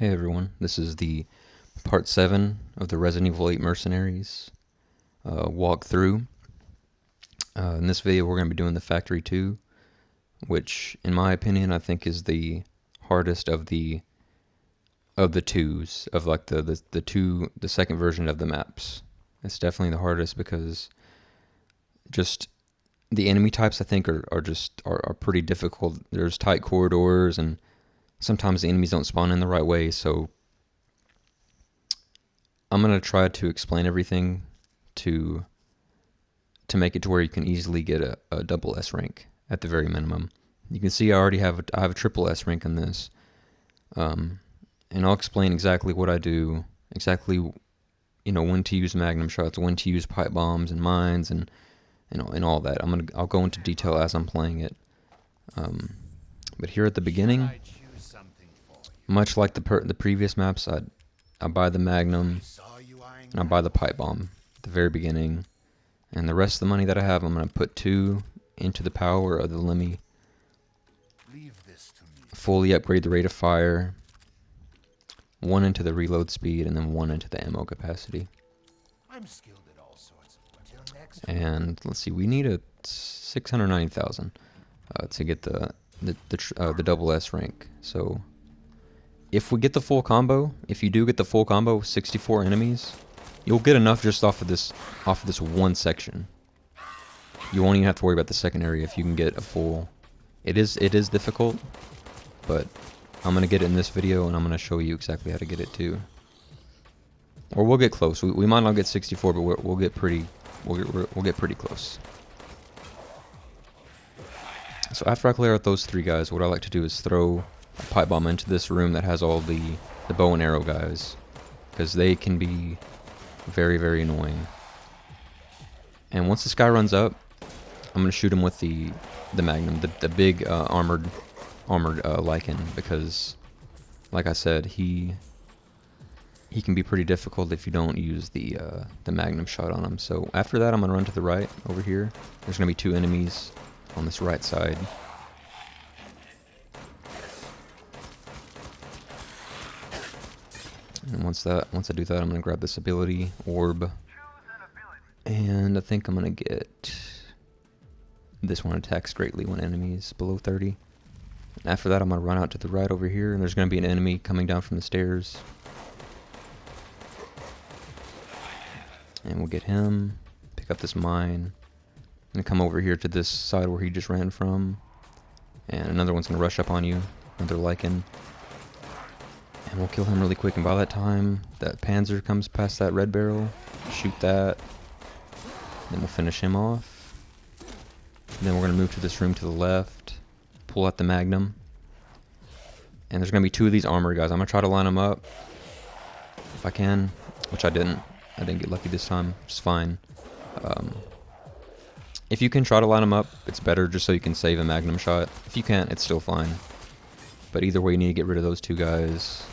Hey everyone, this is the part 7 of the Resident Evil 8 Mercenaries walkthrough. In this video we're going to be doing the Factory 2, which in my opinion I think is the hardest of the twos, of like the second version of the maps. It's definitely the hardest because just the enemy types I think are pretty difficult. There's tight corridors and sometimes the enemies don't spawn in the right way, so I'm going to try to explain everything to make it to where you can easily get a double S rank at the very minimum. You can see I already have a triple S rank in this, and I'll explain exactly what I do, exactly when to use magnum shots, when to use pipe bombs and mines, and all that. I'll go into detail as I'm playing it. But here at the beginning, much like the previous maps, I buy the magnum and I buy the pipe bomb at the very beginning. And the rest of the money that I have, I'm going to put 2 into the power of the Lemmy. Fully upgrade the rate of fire. 1 into the reload speed, and then 1 into the ammo capacity. And let's see, we need a 690,000 to get the double S rank. So if we get the full combo, if you do get the full combo, 64 enemies, you'll get enough just off of this one section. You won't even have to worry about the second area if you can get a full. It is difficult, but I'm gonna get it in this video and I'm gonna show you exactly how to get it too. Or we'll get close. We might not get 64, but we'll get pretty close. So after I clear out those 3 guys, what I like to do is throw a pipe bomb into this room that has all the bow and arrow guys, because they can be very, very annoying. And once this guy runs up, I'm gonna shoot him with the magnum, the big armored Lycan, because like I said, he can be pretty difficult if you don't use the magnum shot on him. So after that, I'm gonna run to the right over here. There's gonna be 2 enemies on this right side. And once I do that, I'm gonna grab this ability orb, and I think I'm gonna get this one, attacks greatly when enemies below 30. And after that, I'm gonna run out to the right over here, and there's gonna be an enemy coming down from the stairs, and we'll get him. Pick up this mine, and come over here to this side where he just ran from, and another one's gonna rush up on you, another Lycan. And we'll kill him really quick, and by that time, that Panzer comes past that red barrel, shoot that, then we'll finish him off. And then we're going to move to this room to the left, pull out the magnum, and there's going to be 2 of these armored guys. I'm going to try to line them up, if I can, which I didn't. I didn't get lucky this time, which is fine. If you can try to line them up, it's better just so you can save a magnum shot. If you can't, it's still fine. But either way, you need to get rid of those 2 guys.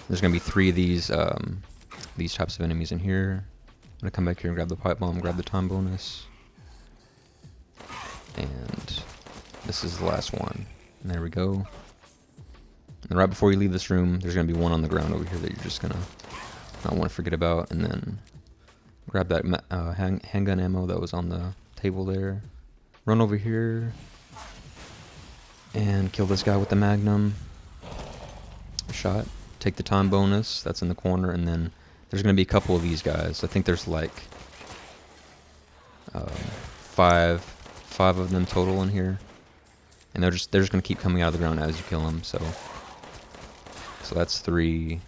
There's going to be 3 of these types of enemies in here. I'm going to come back here and grab the pipe bomb, grab the time bonus. And this is the last one. And there we go. And right before you leave this room, there's going to be 1 on the ground over here that you're just going to not want to forget about. And then grab that handgun ammo that was on the table there. Run over here and kill this guy with the magnum shot. Take the time bonus that's in the corner, and then there's going to be a couple of these guys. I think there's like 5 of them total in here, and they're just going to keep coming out of the ground as you kill them. So that's 3,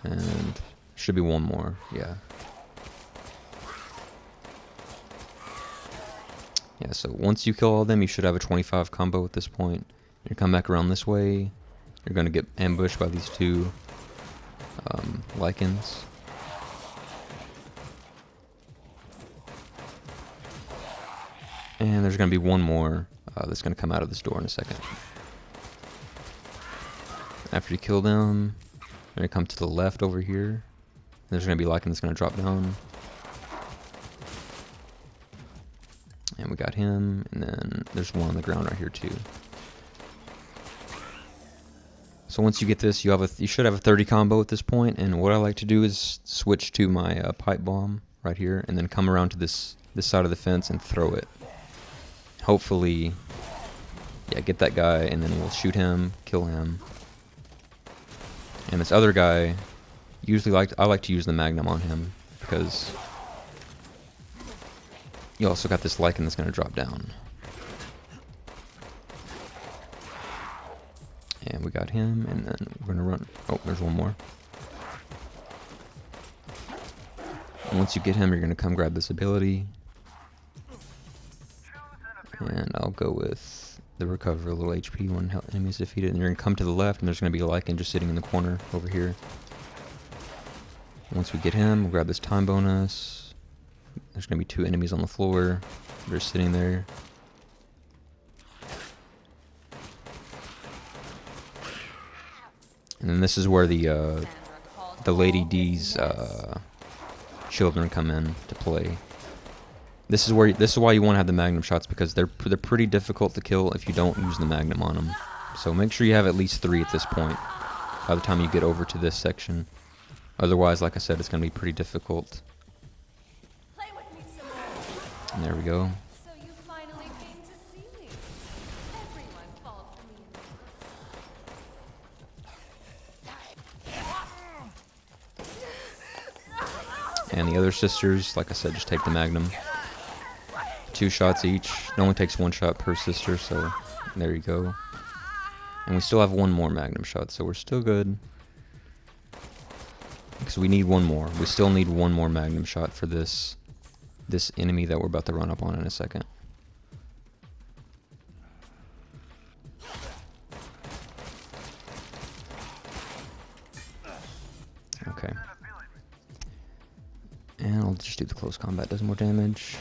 and should be 1 more. Yeah. Yeah. So once you kill all of them, you should have a 25 combo at this point. You come back around this way. You're going to get ambushed by these 2 Lycans. And there's going to be 1 more that's going to come out of this door in a second. After you kill them, you're going to come to the left over here. There's going to be Lycan that's going to drop down. And we got him, and then there's 1 on the ground right here too. So So once you get this, you should have a 30 combo at this point. And what I like to do is switch to my pipe bomb right here, and then come around to this side of the fence and throw it. Hopefully, yeah, get that guy, and then we'll shoot him, kill him. And this other guy, I like to use the Magnum on him because you also got this lichen that's going to drop down. And we got him, and then we're going to run. Oh, there's one more. And once you get him, you're going to come grab this ability. And I'll go with the recover a little HP when enemy is defeated. And you're going to come to the left, and there's going to be a lichen just sitting in the corner over here. Once we get him, we'll grab this time bonus. There's going to be 2 enemies on the floor. They're sitting there. And then this is where the Lady D's children come in to play. This is why you want to have the Magnum shots, because they're pretty difficult to kill if you don't use the Magnum on them. So make sure you have at least 3 at this point by the time you get over to this section. Otherwise, like I said, it's going to be pretty difficult. And there we go. So you finally came to see me. Everyone falls for me. And the other sisters, like I said, just take the Magnum. 2 shots each. It only takes 1 shot per sister, so there you go. And we still have 1 more Magnum shot, so we're still good. Because we need 1 more. We still need 1 more Magnum shot for this enemy that we're about to run up on in a second. Okay. And I'll just do the close combat, does more damage.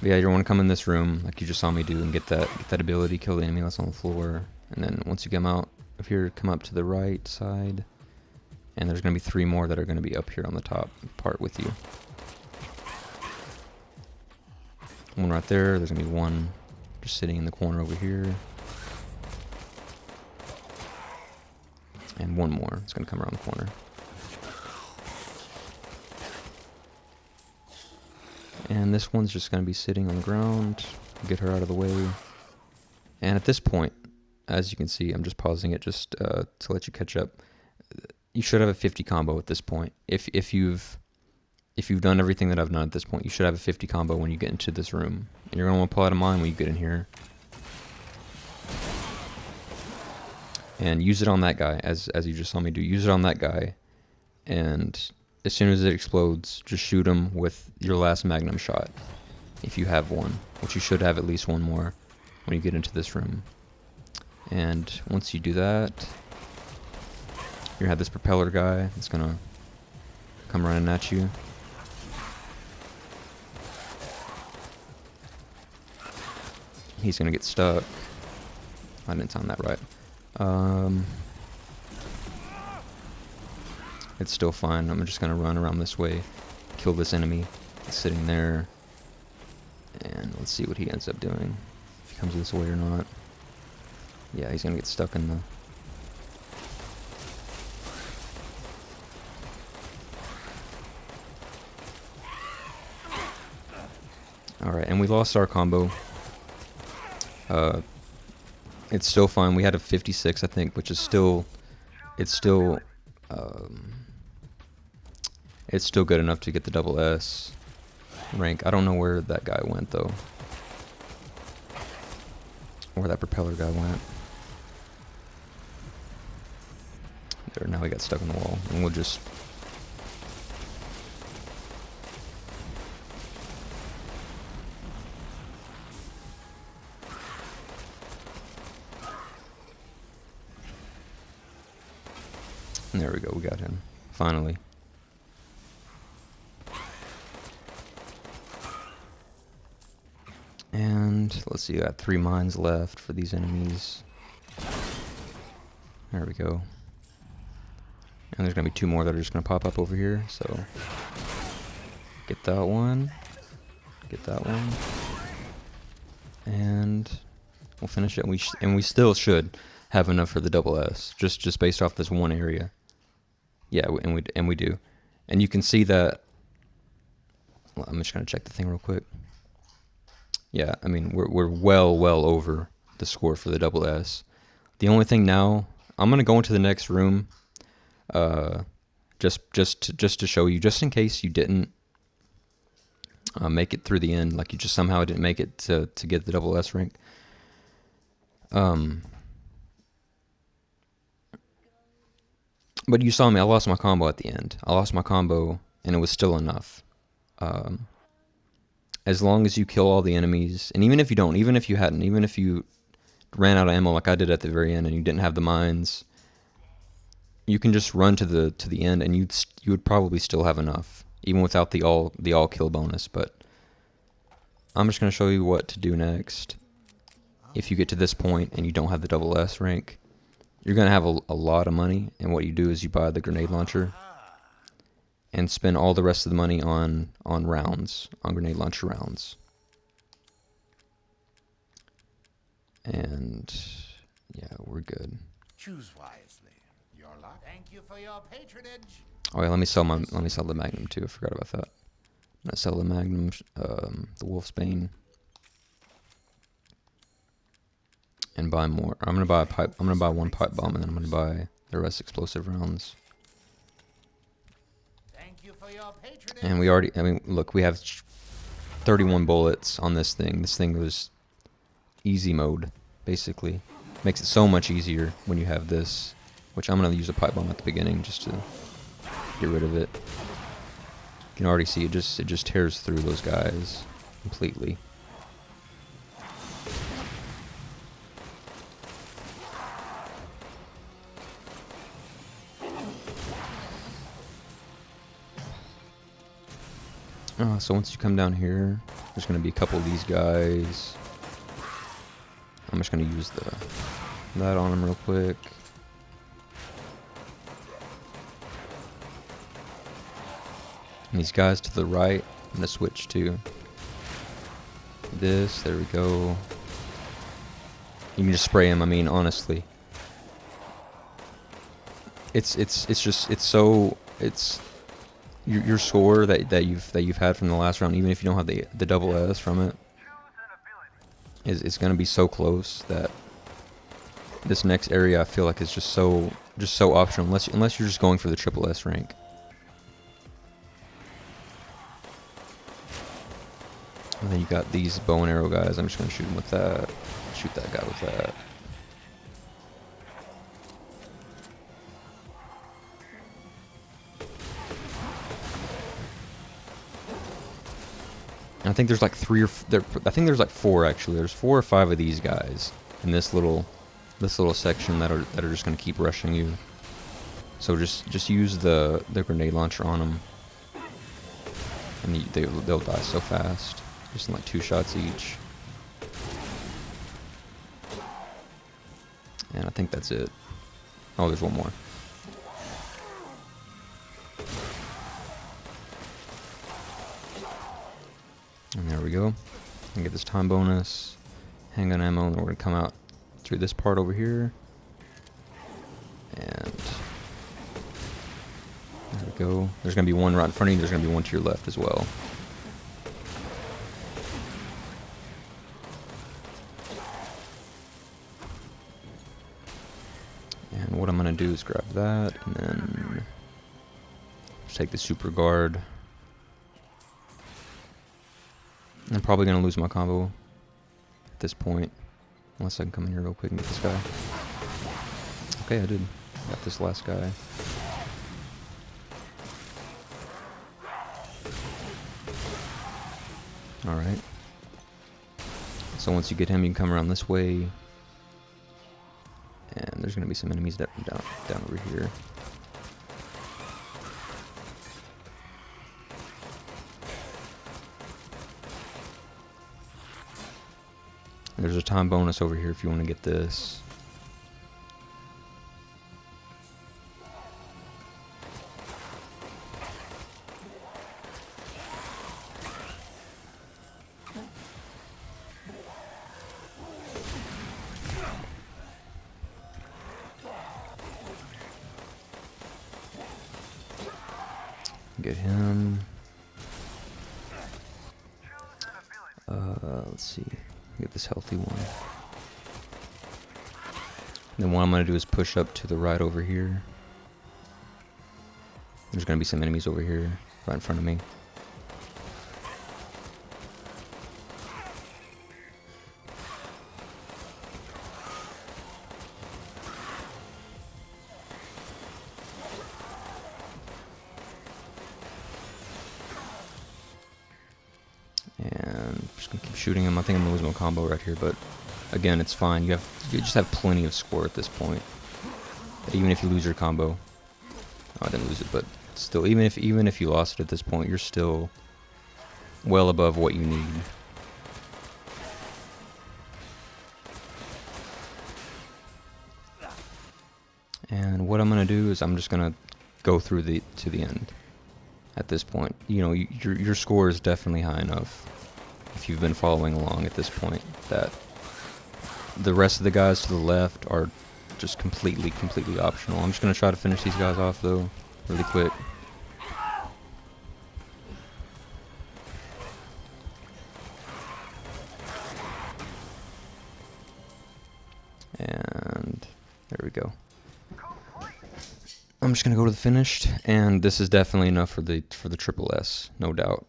But yeah, you want to come in this room, like you just saw me do, and get that ability, kill the enemy that's on the floor. And then once you come out of here, come up to the right side. And there's going to be 3 more that are going to be up here on the top part with you. 1 right there. There's going to be 1 just sitting in the corner over here. And 1 more. It's going to come around the corner. And this one's just going to be sitting on the ground. Get her out of the way. And at this point, as you can see, I'm just pausing it just to let you catch up. You should have a 50 combo at this point. If you've done everything that I've done at this point, you should have a 50 combo when you get into this room. And you're going to want to pull out a mine when you get in here. And use it on that guy, as you just saw me do. Use it on that guy. And as soon as it explodes, just shoot him with your last Magnum shot. If you have 1, which you should have at least 1 more when you get into this room. And once you do that, you have this propeller guy that's going to come running at you. He's going to get stuck. I didn't sound that right. It's still fine. I'm just going to run around this way, kill this enemy that's sitting there, and let's see what he ends up doing. If he comes this way or not. Yeah, he's going to get stuck in the... Alright, and we lost our combo. It's still fine. We had a 56, I think, which is still... It's still good enough to get the double S rank. I don't know where that guy went, though. Where that propeller guy went. There, now we got stuck on the wall. And we'll just... And there we go, we got him. Finally. And let's see, I got 3 mines left for these enemies. There we go. And there's gonna be 2 more that are just gonna pop up over here, so get that one. Get that one. And we'll finish it. And we still should. have enough for the double S, just based off this one area. Yeah, and we do, and you can see that. Well, I'm just gonna check the thing real quick. Yeah, I mean we're well over the score for the double S. The only thing now, I'm gonna go into the next room, uh, just to show you, just in case you didn't make it through the end, like you just somehow didn't make it to get the double S rank. Um, but you saw me. I lost my combo at the end. I lost my combo, and it was still enough. Um, as long as you kill all the enemies, and even if you don't, even if you hadn't, even if you ran out of ammo like I did at the very end, and you didn't have the mines, you can just run to the end, and you would probably still have enough, even without the all kill bonus. But I'm just gonna show you what to do next. If you get to this point and you don't have the double S rank, you're gonna have a lot of money, and what you do is you buy the grenade launcher and spend all the rest of the money on rounds, on grenade launcher rounds. And yeah, we're good. Choose wisely. Your luck. Thank you for your patronage. Oh yeah, let me sell the Magnum too. I forgot about that. I'm gonna sell the Magnum, the Wolfsbane, and buy more. I'm gonna buy a pipe. I'm gonna buy one pipe bomb, and then I'm gonna buy the rest explosive rounds. Thank you for your patronage. And we already, I mean, look, we have 31 bullets on this thing. This thing was easy mode, basically. Makes it so much easier when you have this, which I'm gonna use a pipe bomb at the beginning just to get rid of it. You can already see it just tears through those guys completely. So once you come down here, there's going to be a couple of these guys. I'm just going to use that on them real quick. And these guys to the right, I'm going to switch to this. There we go. You can just spray them. I mean, honestly, it's your score that you've had from the last round, even if you don't have the double S from it, is going to be so close that this next area I feel like is just so optional unless you're just going for the triple S rank. And then you got these bow and arrow guys. I'm just going to shoot them with that. Shoot that guy with that. I think there's like I think there's like four actually. There's 4 or 5 of these guys in this little section that are just gonna keep rushing you. So just use the grenade launcher on them, and they'll die so fast, just in like 2 shots each. And I think that's it. Oh, there's one more. And there we go. And get this time bonus, handgun ammo, and then we're gonna come out through this part over here. And there we go. There's gonna be one right in front of you. There's gonna be one to your left as well. And what I'm gonna do is grab that, and then just take the super guard. I'm probably going to lose my combo at this point, unless I can come in here real quick and get this guy. Okay, I did. Got this last guy. Alright. So once you get him, you can come around this way. And there's going to be some enemies down over here. There's a time bonus over here if you want to get this. Get him. Let's see. Get this healthy one. And then what I'm going to do is push up to the right over here. There's going to be some enemies over here, right in front of me. And I'm just going to keep shooting him. I think I'm going to lose my combo right here, but again, it's fine. You just have plenty of score at this point. Even if you lose your combo. Oh, I didn't lose it, but still, even if you lost it at this point, you're still well above what you need. And what I'm gonna do is I'm just gonna go through to the end. At this point, you know, your score is definitely high enough if you've been following along at this point that the rest of the guys to the left are just completely optional. I'm just gonna try to finish these guys off though, really quick. And there we go. I'm just gonna go to the finished, and this is definitely enough for the triple S, no doubt.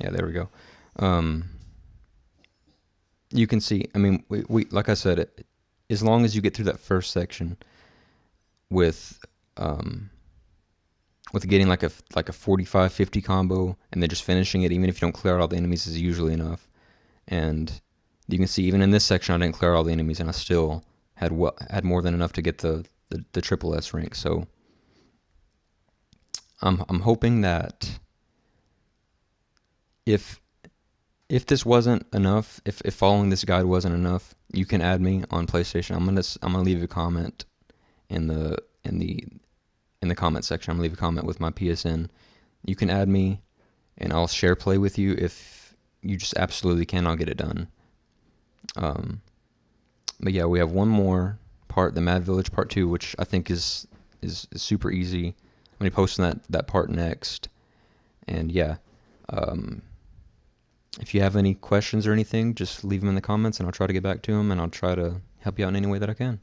Yeah, there we go. You can see. I mean, we like I said, as long as you get through that first section with getting like a 45-50 combo, and then just finishing it, even if you don't clear out all the enemies, is usually enough. And you can see even in this section, I didn't clear all the enemies, and I still had more than enough to get the triple S rank. So I'm hoping that if this wasn't enough, if following this guide wasn't enough, you can add me on PlayStation. I'm gonna leave a comment in the comment section. I'm gonna leave a comment with my PSN. You can add me, and I'll share play with you if you just absolutely cannot get it done. But yeah, we have one more part, the Mad Village Part 2, which I think is super easy. I'm gonna be posting that part next. And yeah, if you have any questions or anything, just leave them in the comments, and I'll try to get back to them, and I'll try to help you out in any way that I can.